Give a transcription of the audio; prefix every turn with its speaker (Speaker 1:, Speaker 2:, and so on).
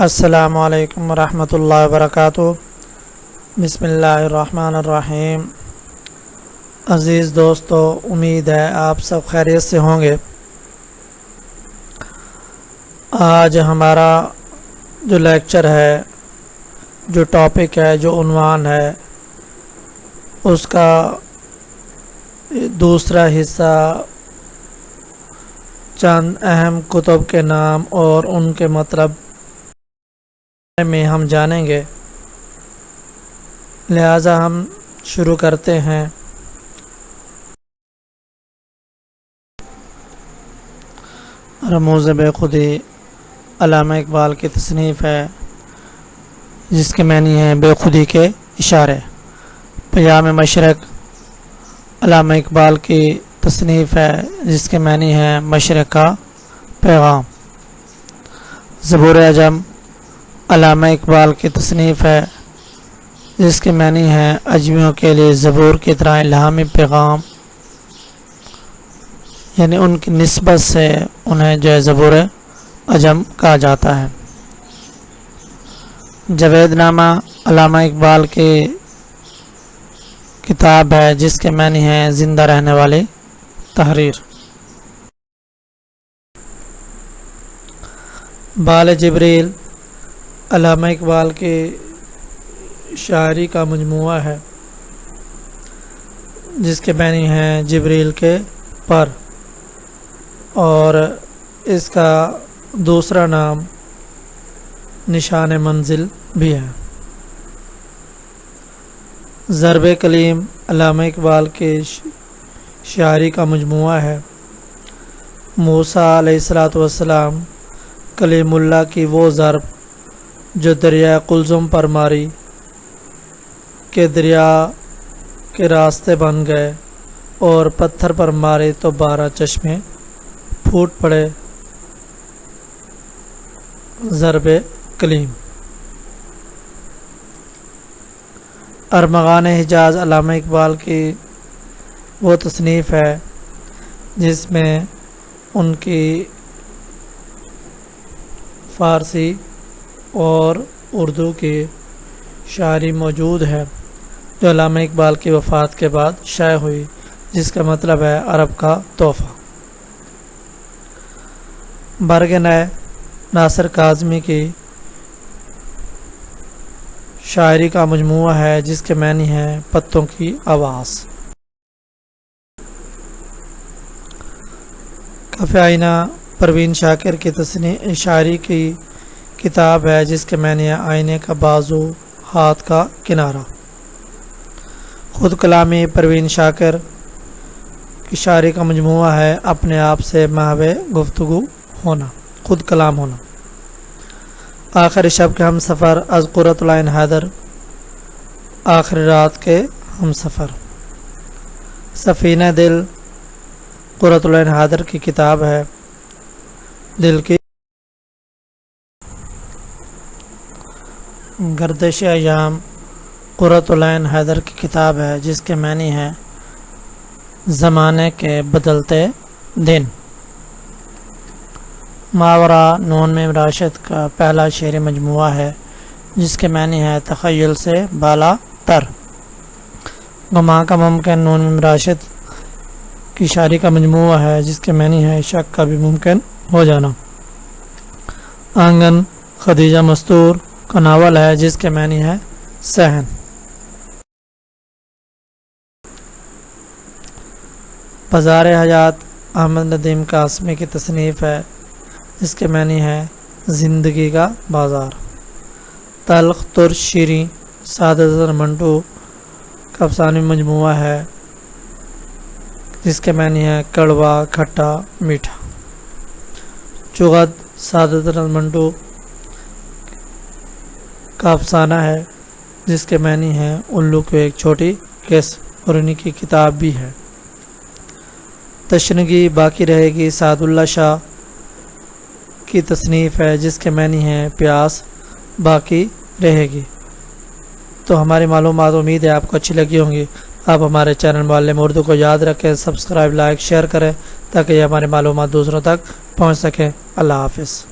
Speaker 1: السلام علیکم ورحمۃ اللہ وبرکاتہ۔ بسم اللہ الرحمن الرحیم۔ عزیز دوستو، امید ہے آپ سب خیریت سے ہوں گے۔ آج ہمارا جو لیکچر ہے، جو ٹاپک ہے، جو عنوان ہے، اس کا دوسرا حصہ چند اہم کتب کے نام اور ان کے مطلب میں ہم جانیں گے، لہٰذا ہم شروع کرتے ہیں۔ رموز بے خودی علامہ اقبال کی تصنیف ہے، جس کے معنی ہے بے خودی کے اشارے۔ پیام مشرق علامہ اقبال کی تصنیف ہے، جس کے معنی ہے مشرق کا پیغام۔ زبور عجم علامہ اقبال کی تصنیف ہے، جس کے معنی ہے اجمیوں کے لیے زبور کی طرح الہامی پیغام، یعنی ان کی نسبت سے انہیں جو ہے زبور عجم کہا جاتا ہے۔ جاوید نامہ علامہ اقبال کی کتاب ہے، جس کے معنی ہے زندہ رہنے والی تحریر۔ بال جبریل علامہ اقبال کی شاعری کا مجموعہ ہے، جس کے معنی ہے جبریل کے پر، اور اس کا دوسرا نام نشان منزل بھی ہے۔ ضرب کلیم علامہ اقبال کی شاعری کا مجموعہ ہے۔ موسیٰ علیہ السلام کلیم اللہ کی وہ ضرب جو دریا قلزم پر ماری کہ دریا کے راستے بن گئے، اور پتھر پر مارے تو 12 چشمے پھوٹ پڑے۔ ضرب کلیم۔ ارمغان حجاز علامہ اقبال کی وہ تصنیف ہے، جس میں ان کی فارسی اور اردو کی شاعری موجود ہے، جو علامہ اقبال کی وفات کے بعد شائع ہوئی، جس کا مطلب ہے عرب کا تحفہ۔ برگ نئے ناصر کاظمی کی شاعری کا مجموعہ ہے، جس کے معنی ہے پتوں کی آواز۔ کف آئینہ پروین شاکر کی شاعری کی کتاب ہے، جس کے معنی ہے آئینے کا بازو، ہاتھ کا کنارہ۔ خود کلامی پروین شاکر کی شاعری کا مجموعہ ہے، اپنے آپ سے محو گفتگو ہونا، خود کلام ہونا۔ آخری شب کے ہم سفر از قرۃ العین حیدر، آخری رات کے ہم سفر۔ سفینہ دل قرۃ العین حیدر کی کتاب ہے، دل کی گردش ایام قرۃ العین حیدر کی کتاب ہے، جس کے معنی ہے زمانے کے بدلتے دن۔ ماورا نون میں راشد کا پہلا شعری مجموعہ ہے، جس کے معنی ہے تخیل سے بالا تر۔ گما کا ممکن نون میں راشد کی شاعری کا مجموعہ ہے، جس کے معنی ہے شک کا بھی ممکن ہو جانا۔ آنگن خدیجہ مستور کا ناول ہے، جس کے معنی ہے صحن۔ بازار حیات احمد ندیم قاسمی کی تصنیف ہے، جس کے معنی ہے زندگی کا بازار۔ تلخ ترش شیریں سعادت حسن منٹو کا افسانوی مجموعہ ہے، جس کے معنی ہے کڑوا، کھٹا، میٹھا۔ چغد سعادت حسن منٹو کا افسانہ ہے، جس کے معنی ہے الو کو ایک چھوٹی کیس، اور انہی کی کتاب بھی ہے۔ تشنگی باقی رہے گی سعد اللہ شاہ کی تصنیف ہے، جس کے معنی ہے پیاس باقی رہے گی۔ تو ہماری معلومات امید ہے آپ کو اچھی لگی ہوں گی۔ آپ ہمارے چینل معلم اردو کو یاد رکھیں، سبسکرائب، لائک، شیئر کریں، تاکہ یہ ہماری معلومات دوسروں تک پہنچ سکیں۔ اللہ حافظ۔